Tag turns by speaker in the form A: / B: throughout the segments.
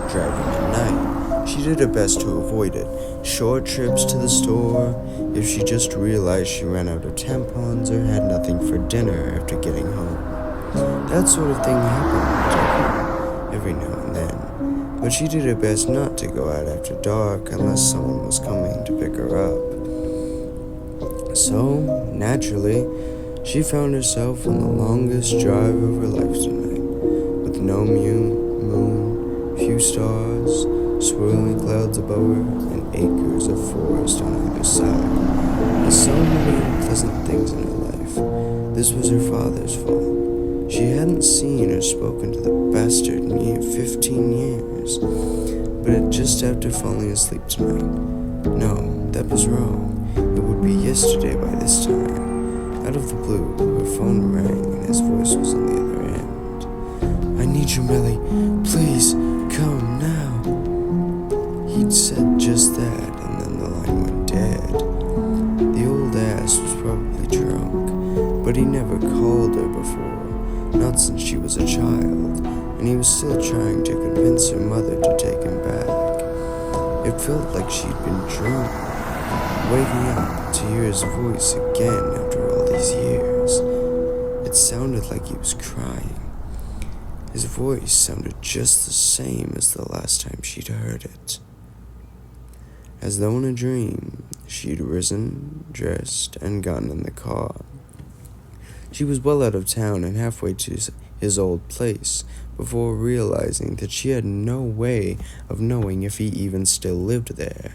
A: driving at night. She did her best to avoid it. Short trips to the store, if she just realized she ran out of tampons or had nothing for dinner after getting home. That sort of thing happened every now and then, but she did her best not to go out after dark unless someone was coming to pick her up. So, naturally, she found herself on the longest drive of her life tonight, with no moon, few stars, swirling clouds above her, and acres of forest on either side. With so many unpleasant things in her life, this was her father's fault. She hadn't seen or spoken to the bastard in near 15 years, but just after falling asleep tonight. No, that was wrong. It would be yesterday by this time. Out of the blue, her phone rang and his voice was on the other end. "I need you, Melly. Please, come now." He'd said just that, and then the line went dead. The old ass was probably drunk, but he never called her before, not since she was a child, and he was still trying to convince her mother to take him back. It felt like she'd been drunk, waking up to hear his voice again after all these years. It sounded like he was crying. His voice sounded just the same as the last time she'd heard it. As though in a dream, she'd risen, dressed, and gotten in the car. She was well out of town and halfway to his old place before realizing that she had no way of knowing if he even still lived there.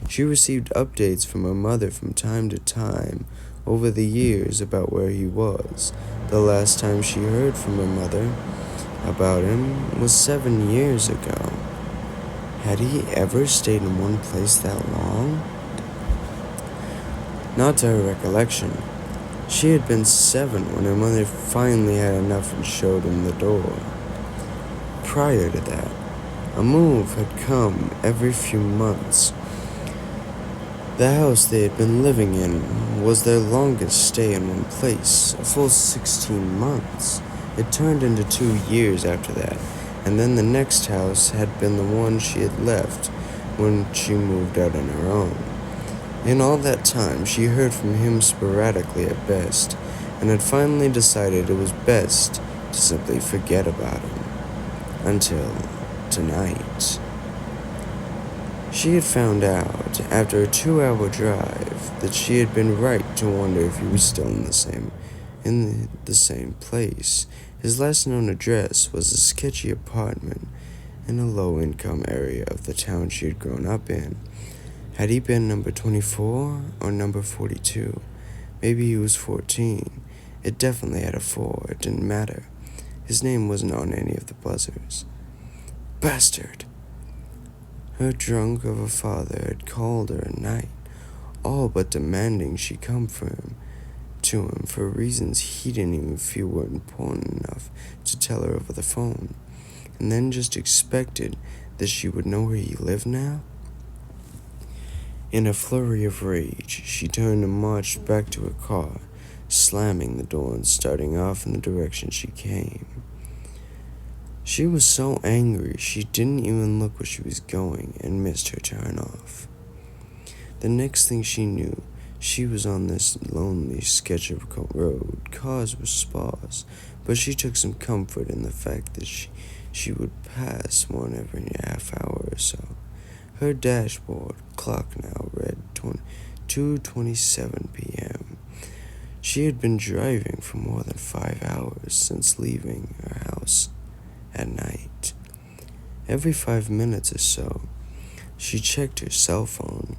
A: She received updates from her mother from time to time over the years about where he was. The last time she heard from her mother about him was 7 years ago. Had he ever stayed in one place that long? Not to her recollection. She had been 7 when her mother finally had enough and showed him the door. Prior to that, a move had come every few months. The house they had been living in was their longest stay in one place, a full 16 months. It turned into 2 years after that, and then the next house had been the one she had left when she moved out on her own. In all that time, she heard from him sporadically at best, and had finally decided it was best to simply forget about him. Until tonight. She had found out, after a 2-hour drive, that she had been right to wonder if he was still in the same place. His last known address was a sketchy apartment in a low-income area of the town she had grown up in. Had he been number 24 or number 42? Maybe he was 14. It definitely had a 4. It didn't matter. His name wasn't on any of the buzzers. Bastard! Her drunk of a father had called her at night, all but demanding she come to him for reasons he didn't even feel were important enough to tell her over the phone, and then just expected that she would know where he lived now? In a flurry of rage, she turned and marched back to her car, slamming the door and starting off in the direction she came. She was so angry she didn't even look where she was going and missed her turn off. The next thing she knew, she was on this lonely sketch of a road. Cars were sparse, but she took some comfort in the fact that she would pass one every half hour or so. Her dashboard clock now read 2:27 p.m. She had been driving for more than 5 hours since leaving her house at night. Every 5 minutes or so, she checked her cell phone.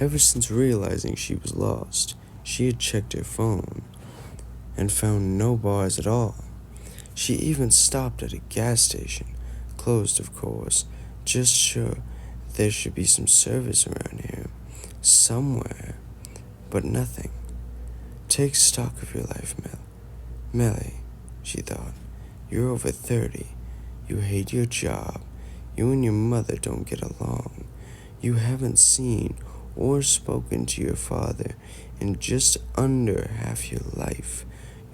A: Ever since realizing she was lost, she had checked her phone and found no bars at all. She even stopped at a gas station, closed of course, just sure there should be some service around here, somewhere, but nothing. Take stock of your life, Melly, she thought. You're over 30. You hate your job. You and your mother don't get along. You haven't seen or spoken to your father in just under half your life.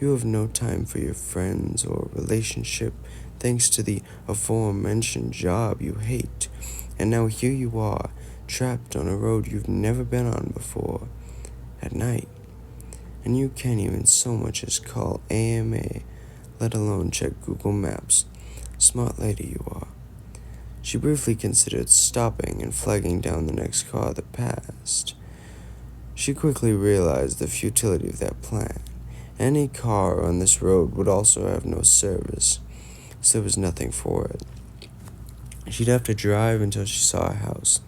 A: You have no time for your friends or relationship thanks to the aforementioned job you hate. And now here you are, trapped on a road you've never been on before, at night. And you can't even so much as call AMA, let alone check Google Maps. Smart lady you are. She briefly considered stopping and flagging down the next car that passed. She quickly realized the futility of that plan. Any car on this road would also have no service, so there was nothing for it. She'd have to drive until she saw a house.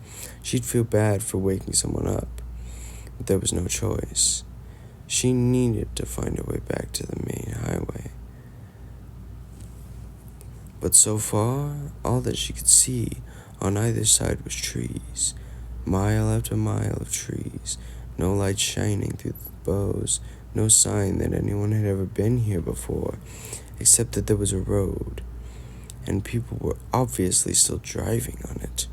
A: She'd feel bad for waking someone up, but there was no choice. She needed to find a way back to the main highway. But so far, all that she could see on either side was trees. Mile after mile of trees, no light shining through the boughs, no sign that anyone had ever been here before, except that there was a road, and people were obviously still driving on it.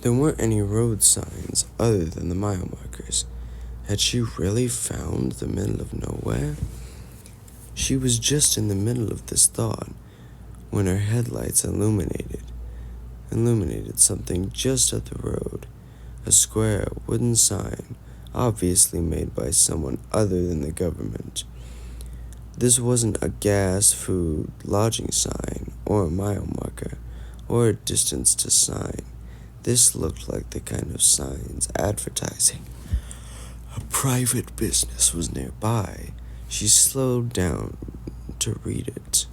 A: There weren't any road signs other than the mile markers. Had she really found the middle of nowhere? She was just in the middle of this thought when her headlights illuminated something just up the road, a square wooden sign, obviously made by someone other than the government. This wasn't a gas, food, lodging sign, or a mile marker, or a distance to sign. This looked like the kind of signs advertising a private business was nearby. She slowed down to read it.